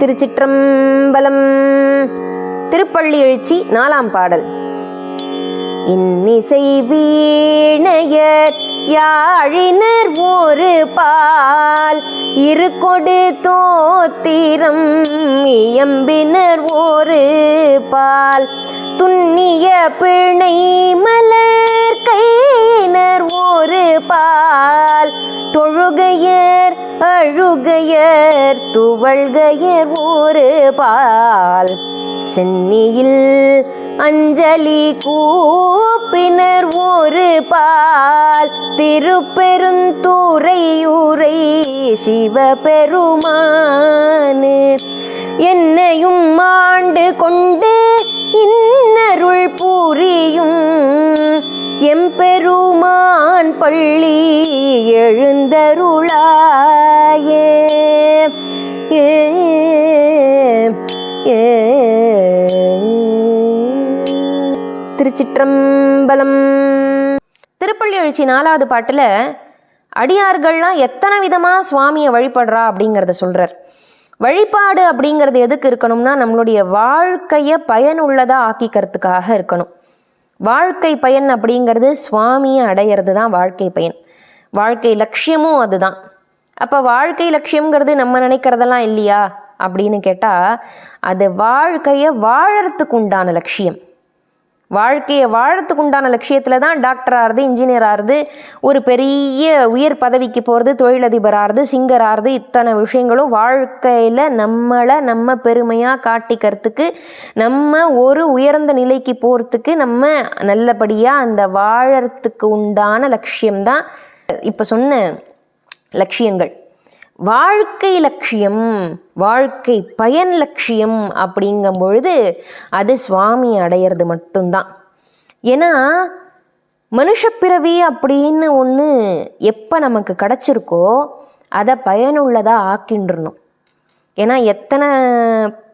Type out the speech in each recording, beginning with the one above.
திருச்சிற்றம்பலம். திருப்பள்ளி எழுச்சி 4ஆம் பாடல். இன்னிசை வீணையர் யாழினர் ஒரு பால், இருக்கொடு தோத்திரம் இயம்பினர் ஒரு பால், துன்னிய பிணை மலர் கையினர் ஒரு பால், தொழுகையர் அழுகையர் துவள்கையர் ஒரு பால், சென்னியில் அஞ்சலி கூப்பினர் ஒரு பால், திருப்பெருந்துறை உரை சிவபெருமானே, என்னையும் ஆண்டு கொண்டு இன்னருள் புரியும் எம்பெருமான் பள்ளி எழுந்தருளாயே. திருச்சிற்றம்பலம். திருப்பள்ளி எழுச்சி 4வது பாட்டில் அடியார்கள்லாம் எத்தனை விதமாக சுவாமியை வழிபடுறா அப்படிங்கிறத சொல்கிறார். வழிபாடு அப்படிங்கிறது எதுக்கு இருக்கணும்னா, நம்மளுடைய வாழ்க்கையை பயனுள்ளதாக ஆக்கிக்கிறதுக்காக இருக்கணும். வாழ்க்கை பயன் அப்படிங்கிறது சுவாமியை அடையிறது தான் வாழ்க்கை பயன். வாழ்க்கை லட்சியமும் அதுதான். அப்போ வாழ்க்கை லட்சியங்கிறது நம்ம நினைக்கிறதெல்லாம் இல்லையா அப்படின்னு கேட்டால், அது வாழ்க்கையை வாழறதுக்கு உண்டான லட்சியம். வாழ்க்கையை வாழறதுக்கு உண்டான லட்சியத்தில் தான் டாக்டர் ஆகிறது, இன்ஜினியர் ஆகிறது, ஒரு பெரிய உயர் பதவிக்கு போகிறது, தொழிலதிபர் ஆகிறது, சிங்கர் ஆகிறது, இத்தனை விஷயங்களும் வாழ்க்கையில் நம்ம பெருமையாக காட்டிக்கிறதுக்கு, நம்ம ஒரு உயர்ந்த நிலைக்கு போகிறதுக்கு, நம்ம நல்லபடியாக அந்த வாழறதுக்கு உண்டான லட்சியம்தான் இப்போ சொன்ன லட்சியங்கள். வாழ்க்கை லட்சியம், வாழ்க்கை பயன் லட்சியம் அப்படிங்கும் பொழுது அது சுவாமி அடையிறது மட்டும்தான். ஏன்னா மனுஷப்பிறவி அப்படின்னு ஒன்று எப்போ நமக்கு கிடச்சிருக்கோ அதை பயனுள்ளதாக ஆக்கின்றணும். ஏன்னா எத்தனை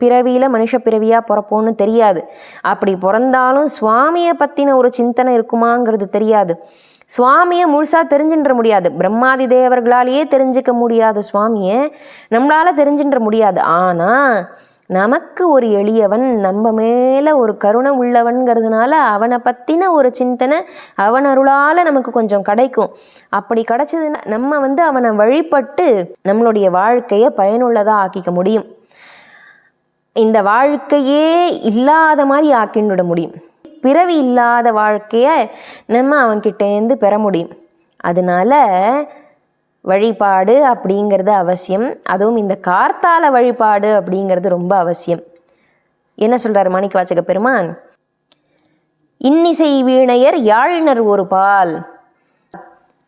பிறவியில் மனுஷ பிறவியாக பிறப்போன்னு தெரியாது. அப்படி பிறந்தாலும் சுவாமியை பற்றின ஒரு சிந்தனை இருக்குமாங்கிறது தெரியாது. சுவாமியை முழுசாக தெரிஞ்சின்ற முடியாது. பிரம்மாதி தேவர்களாலேயே தெரிஞ்சிக்க முடியாத சுவாமியை நம்மளால் தெரிஞ்சின்ற முடியாது. ஆனால் நமக்கு ஒரு எளியவன், நம்ம மேலே ஒரு கருணை உள்ளவன்கிறதுனால அவனை பற்றின ஒரு சிந்தனை அவன் அருளால் நமக்கு கொஞ்சம் கிடைக்கும். அப்படி கிடைச்சதுன்னா நம்ம அவனை வழிபட்டு நம்மளுடைய வாழ்க்கையை பயனுள்ளதாக ஆக்கிக்க முடியும். இந்த வாழ்க்கையே இல்லாத மாதிரி ஆக்கிவிட முடியும். பிறவி இல்லாத வாழ்க்கையை நம்ம அவன்கிட்டேருந்து பெற முடியும். அதனால வழிபாடு அப்படிங்கிறது அவசியம். அதுவும் இந்த கார்த்தால வழிபாடு அப்படிங்கிறது ரொம்ப அவசியம். என்ன சொல்கிறார் மாணிக்கவாசக பெருமான்? இன்னிசை வீணையர் யாழினர் ஒரு பால்.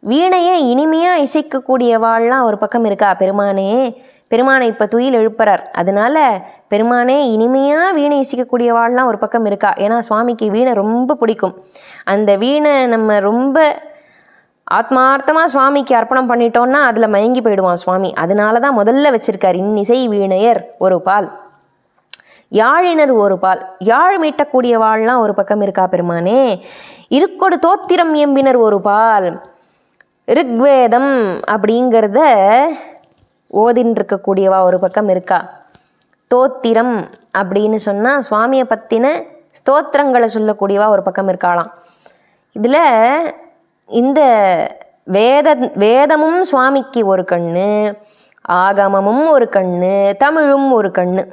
வீணையை இனிமையாக இசைக்கக்கூடிய வாழ்லாம் ஒரு பக்கம் இருக்கா. பெருமானை இப்போ துயில் எழுப்புறார். அதனால பெருமானே இனிமையாக வீணை இசைக்கக்கூடிய வாழ்லாம் ஒரு பக்கம் இருக்கா. ஏன்னா சுவாமிக்கு வீணை ரொம்ப பிடிக்கும். அந்த வீணை நம்ம ரொம்ப ஆத்மார்த்தமாக சுவாமிக்கு அர்ப்பணம் பண்ணிட்டோம்னா அதில் மயங்கி போயிடுவான் சுவாமி. அதனால தான் முதல்ல வச்சிருக்கார் இன்னிசை வீணையர் ஒரு பால், யாழினர் ஒரு பால். யாழ் மீட்டக்கூடிய வாழ்லாம் ஒரு பக்கம் இருக்கா பெருமானே. இருக்கொடு தோத்திரம் எம்பினர் ஒரு பால். ரிக்வேதம் அப்படிங்கிறத ஓதின்னு இருக்கக்கூடியவா ஒரு பக்கம் இருக்கா. தோத்திரம் அப்படின்னு சொன்னால் சுவாமியை பற்றின ஸ்தோத்திரங்களை சொல்லக்கூடியவா ஒரு பக்கம் இருக்காளாம். இதில் இந்த வேதமும் சுவாமிக்கு ஒரு கண்ணு, ஆகமமும் ஒரு கண்ணு, தமிழும் ஒரு கண்ணு,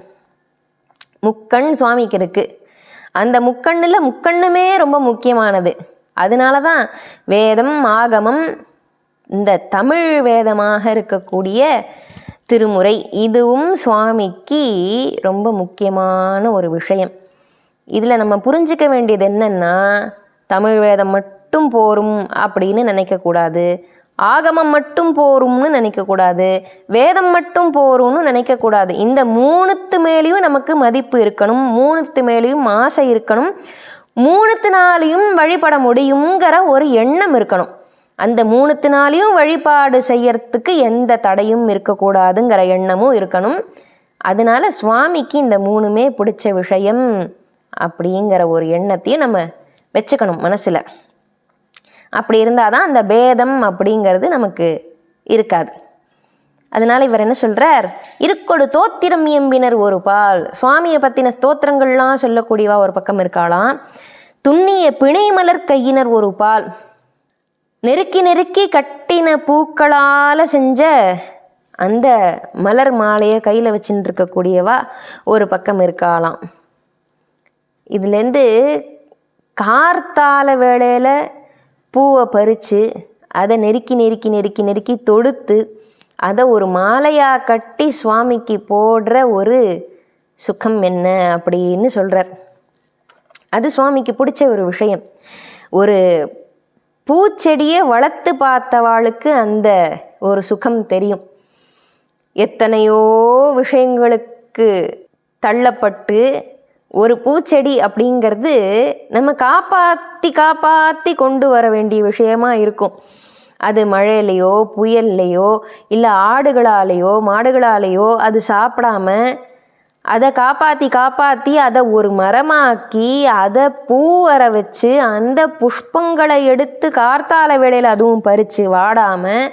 முக்கண் சுவாமிக்கு இருக்குது. அந்த முக்கண்ணுமே ரொம்ப முக்கியமானது. அதனால தான் வேதம் ஆகமம், இந்த தமிழ் வேதமாக இருக்கக்கூடிய திருமுறை, இதுவும் சுவாமிக்கு ரொம்ப முக்கியமான ஒரு விஷயம். இதில் நம்ம புரிஞ்சிக்க வேண்டியது என்னென்னா, தமிழ் வேதம் மட்டும் போரும் அப்படின்னு நினைக்கக்கூடாது, ஆகமம் மட்டும் போரும்னு நினைக்கக்கூடாது, வேதம் மட்டும் போரும்னு நினைக்கக்கூடாது. இந்த மூணுத்து மேலேயும் நமக்கு மதிப்பு இருக்கணும், மூணுத்து மேலேயும் ஆசை இருக்கணும், மூணுத்தினாலையும் வழிபட முடியுங்கிற ஒரு எண்ணம் இருக்கணும். அந்த மூணுத்தினாலையும் வழிபாடு செய்யறதுக்கு எந்த தடையும் இருக்கக்கூடாதுங்கிற எண்ணமும் இருக்கணும். அதனால சுவாமிக்கு இந்த மூணுமே பிடிச்ச விஷயம் அப்படிங்கிற ஒரு எண்ணத்தையும் நம்ம வச்சுக்கணும் மனசில். அப்படி இருந்தால் தான் அந்த பேதம் அப்படிங்கிறது நமக்கு இருக்காது. அதனால் இவர் என்ன சொல்கிறார், இருக்கொடு தோத்திரம் எம்பினர் ஒரு பால். சுவாமியை பற்றின ஸ்தோத்திரங்கள்லாம் சொல்லக்கூடியவா ஒரு பக்கம் இருக்காளாம். துண்ணிய பிணை மலர் கையினர் ஒரு பால். நெருக்கி நெருக்கி கட்டின பூக்களால் செஞ்ச அந்த மலர் மாலையை கையில் வச்சுட்டு இருக்கக்கூடியவா ஒரு பக்கம் இருக்காளாம். இதுலேருந்து கார்த்தால வேளையில் பூவை பறித்து அதை நெருக்கி நெருக்கி நெருக்கி நெருக்கி தொடுத்து அதை ஒரு மாலையாக கட்டி சுவாமிக்கு போடுற ஒரு சுகம் என்ன அப்படின்னு சொல்கிறார். அது சுவாமிக்கு பிடிச்ச ஒரு விஷயம். ஒரு பூச்செடியை வளர்த்து பார்த்தவாளுக்கு அந்த ஒரு சுகம் தெரியும். எத்தனையோ விஷயங்களுக்கு தள்ளப்பட்டு ஒரு பூச்செடி அப்படிங்கிறது நம்ம காப்பாற்றி கொண்டு வர வேண்டிய விஷயமா இருக்கும். அது மழையிலையோ புயல்லையோ இல்லை ஆடுகளாலேயோ மாடுகளாலேயோ அது சாப்பிடாம அதை காப்பாற்றி அதை ஒரு மரமாக்கி அதை பூ வர வச்சு அந்த புஷ்பங்களை எடுத்து கார்த்தால வேளையில் அதுவும் பறித்து வாடாமல்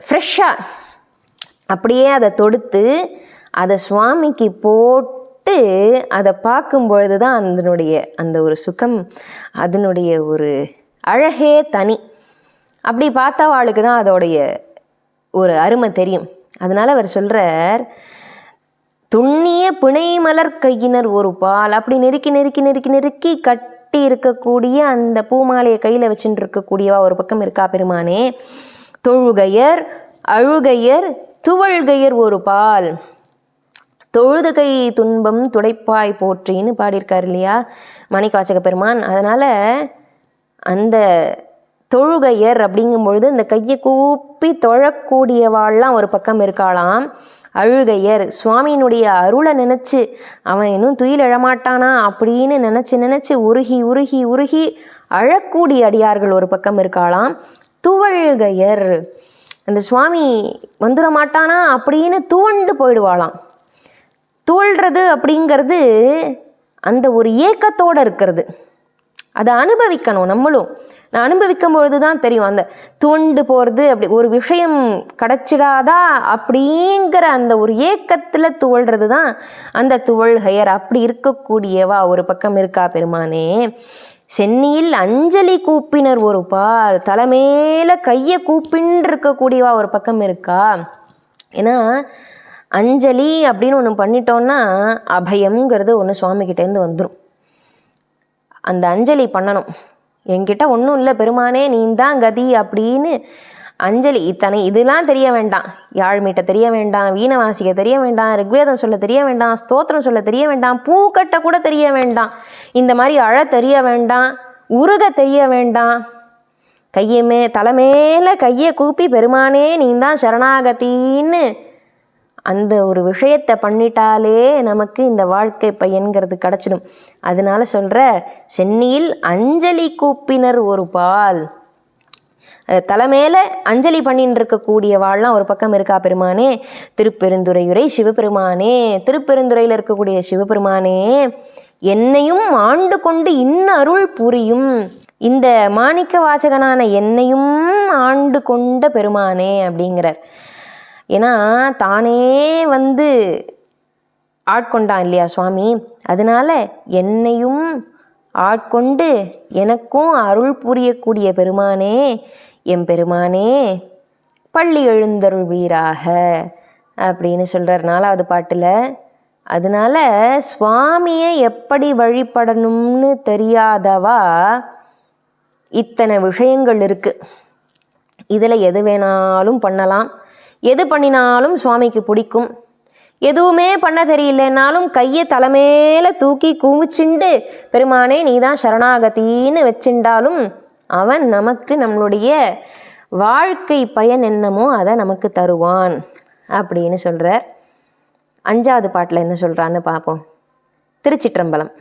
ஃப்ரெஷ்ஷாக அப்படியே அதை தொடுத்து அதை சுவாமிக்கு போட்டு அதை பார்க்கும் பொழுது தான் அதனுடைய அந்த ஒரு சுகம், அதனுடைய ஒரு அழகே தனி. அப்படி பார்த்தவாளுக்கு தான் அதோடைய ஒரு அருமை தெரியும். அதனால் அவர் சொல்கிறார், துண்ணிய பிணை மலர் கையினர் ஒரு பால். அப்படி நெருக்கி நெருக்கி நெருக்கி நெருக்கி கட்டி இருக்கக்கூடிய அந்த பூமாலையை கையில் வச்சுட்டு இருக்கக்கூடியவா ஒரு பக்கம் இருக்கா பெருமானே. தொழுகையர் அழுகையர் துவழ்கையர் ஒரு பால். தொழுதுகை துன்பம் துடைப்பாய் போற்றின்னு பாடியிருக்கார் இல்லையா மாணிக்கவாசக பெருமான். அதனால் அந்த தொழுகையர் அப்படிங்கும்பொழுது இந்த கையை கூப்பி தொழக்கூடியவாள்லாம் ஒரு பக்கம் இருக்காளாம். அழுகையர் சுவாமியினுடைய அருளை நினச்சி அவன் இன்னும் துயில் எழமாட்டானா அப்படின்னு நினச்சி உருகி உருகி உருகி அழக்கூடிய அடியார்கள் ஒரு பக்கம் இருக்காளாம். துவழ்கையர் அந்த சுவாமி வந்துட மாட்டானா அப்படின்னு துவண்டு போயிடுவாளாம். துவழ்கிறது அப்படிங்கிறது அந்த ஒரு ஏக்கத்தோடு இருக்கிறது. அதை அனுபவிக்கணும் நம்மளும். நான் அனுபவிக்கும் பொழுது தான் தெரியும் அந்த துவண்டு போகிறது. அப்படி ஒரு விஷயம் கிடச்சிடாதா அப்படிங்கிற அந்த ஒரு ஏக்கத்தில் துவழ்கிறது தான் அந்த துவழ்கையர். அப்படி இருக்கக்கூடியவா ஒரு பக்கம் இருக்கா பெருமானே. சென்னியில் அஞ்சலி கூப்பினர் ஒரு பால். தலைமையில கையை கூப்பின்னு இருக்கக்கூடியவா ஒரு பக்கம் இருக்கா. ஏன்னா அஞ்சலி அப்படின்னு ஒன்று பண்ணிட்டோன்னா அபயம்ங்கிறது ஒன்று சுவாமிகிட்டேருந்து வந்துடும். அந்த அஞ்சலி பண்ணணும். என்கிட்ட ஒன்றும் இல்லை பெருமானே நீ தான் கதி அப்படின்னு அஞ்சலி. இதெல்லாம் தெரிய வேண்டாம். யாழ்மீட்ட தெரிய வேண்டாம், வீணை வாசிக்க தெரிய வேண்டாம், ரிக்வேதம் சொல்ல தெரிய வேண்டாம், ஸ்தோத்திரம் சொல்ல தெரிய வேண்டாம், பூக்கட்ட கூட தெரிய வேண்டாம், இந்த மாதிரி அழ தெரிய வேண்டாம், உருக தெரிய வேண்டாம். தலைமையில கையை கூப்பி பெருமானே நீ தான் சரணாகத்தின்னு அந்த ஒரு விஷயத்தை பண்ணிட்டாலே நமக்கு இந்த வாழ்க்கை பயன்கிறது கிடச்சிடும். அதனால சொல்கிற சென்னியில் அஞ்சலி கூப்பினர் ஒரு பால். தலைமையில அஞ்சலி பண்ணின்னு இருக்கக்கூடிய வாழ்லாம் ஒரு பக்கம் இருக்கா பெருமானே. திருப்பெருந்துறையுரை சிவபெருமானே, திருப்பெருந்துறையில் இருக்கக்கூடிய சிவபெருமானே, என்னையும் ஆண்டு கொண்டு அருள் புரியும். இந்த மாணிக்க வாசகனான என்னையும் ஆண்டு கொண்ட பெருமானே அப்படிங்கிறார். ஏன்னா தானே வந்து ஆட்கொண்டான் இல்லையா சுவாமி. அதனால என்னையும் ஆட்கொண்டு எனக்கும் அருள் புரியக்கூடிய பெருமானே, எம் பெருமானே பள்ளி எழுந்தருள் வீராக அப்படின்னு சொல்கிறார் 4வது பாட்டில். அதனால சுவாமியை எப்படி வழிபடணும்னு தெரியாதவா இத்தனை விஷயங்கள் இருக்குது. இதில் எது வேணாலும் பண்ணலாம், எது பண்ணினாலும் சுவாமிக்கு பிடிக்கும். எதுவுமே பண்ண தெரியலனாலும் கையை தலைமையில தூக்கி குமிச்சுண்டு பெருமானே நீதான் சரணாகத்தின்னு வச்சுண்டாலும் அவன் நமக்கு நம்மளுடைய வாழ்க்கை பயன் என்னமோ அதை நமக்கு தருவான் அப்படின்னு சொல்கிறார். 5வது பாட்டில் என்ன சொல்கிறான்னு பார்ப்போம். திருச்சிற்றம்பலம்.